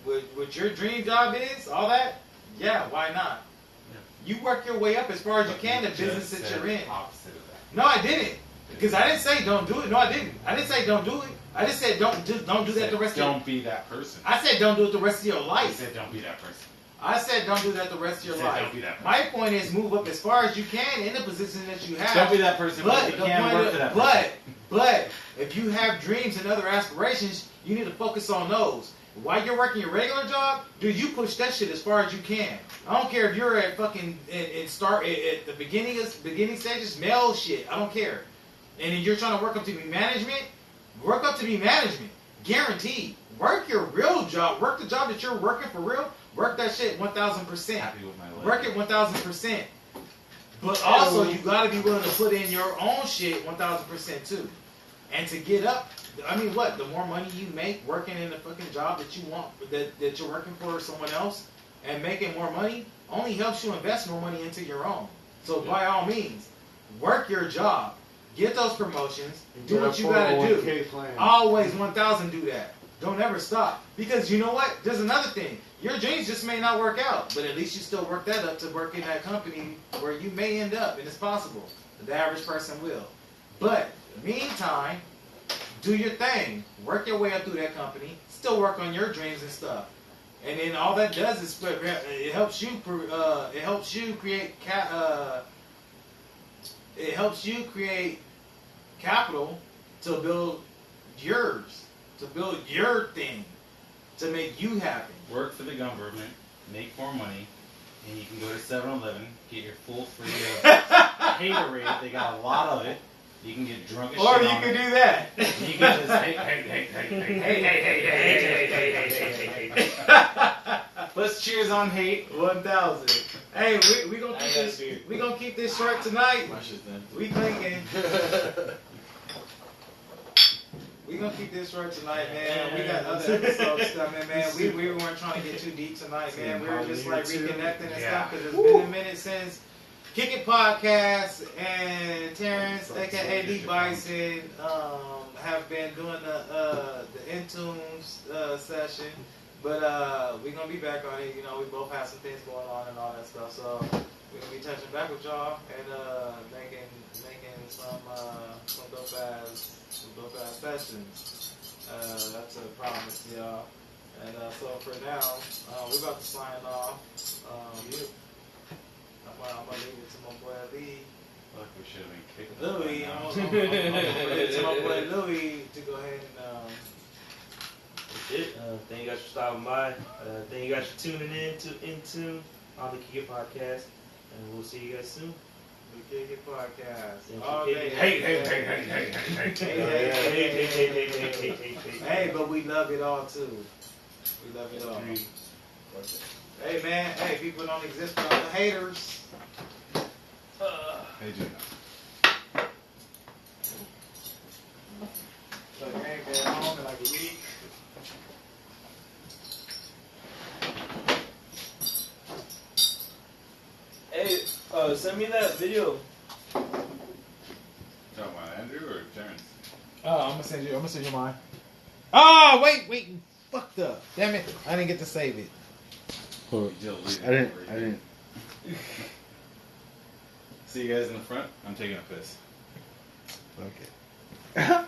what your dream job is, all that, yeah, why not? Yeah. You work your way up as far as you can in the business that you're in. Opposite of that. No, I didn't. Because I didn't say don't do it. No, I didn't. I didn't say don't do it. I just said don't do that the rest of your life. Don't be that person. I said don't do it the rest of your life. You said don't be that person. I said don't do that the rest of your life. Don't be that person. My point is move up as far as you can in the position that you have. Don't be that person, but you can work for that person. But if you have dreams and other aspirations, you need to focus on those. While you're working your regular job, dude, you push that shit as far as you can. I don't care if you're at fucking at the beginning stages, male shit. I don't care. And if you're trying to work up to be management, work up to be management. Guaranteed. Work your real job. Work the job that you're working for real. Work that shit 1,000%. Happy with my life. Work it 1,000%. But also, you gotta be willing to put in your own shit 1,000% too. And to get up, I mean, what? The more money you make working in the fucking job that you want, that you're working for someone else, and making more money, only helps you invest more money into your own. So by all means, work your job, get those promotions, do what you gotta do. Always 1,000 do that. Don't ever stop. Because you know what? There's another thing. Your dreams just may not work out, but at least you still work that up to work in that company where you may end up, and it's possible. The average person will. But, meantime, do your thing. Work your way up through that company. Still work on your dreams and stuff. And then all that does is it helps you create capital to build yours, to build your thing, to make you happy. Work for the government, make more money, and you can go to 7-Eleven, get your full free of Haterade. They got a lot of it. You can get drunk as shit. Or you can do that. You can just hey. Let's cheers on hate. 1,000. Hey, we gonna keep this. We gonna keep this short tonight. We thinking. We gonna keep this short tonight, man. We got other episodes coming, man. We weren't trying to get too deep tonight, man. We were just like reconnecting and stuff because it's been a minute since Kick It Podcast and Terrence, aka D Bison, have been doing the Intunes session. But we're gonna be back on it. You know, we both have some things going on and all that stuff. So we're gonna be touching back with y'all and making some dope ass sessions. That's a promise, y'all. And so for now, we're about to sign off. I'm gonna leave it to my boy Lee. Look, we should have been kicking Louis, I'm gonna leave it to my boy Louis to go ahead and. Shit. Thank you guys for stopping by. Thank you guys for tuning in to Intune on the Kick It Podcast. And we'll see you guys soon. The Kick It Podcast. Thank All you. day. Hey, but we love it all too. We love it all. Hey man, hey, people don't exist without the haters. They do not. So you ain't been home in like a week. Hey, send me that video. Talking about Andrew or Terrence? Oh, I'm gonna send you mine. Oh, wait, you fucked up. Damn it, I didn't get to save it. You deleted I didn't. See you guys in the front. I'm taking a piss. Okay.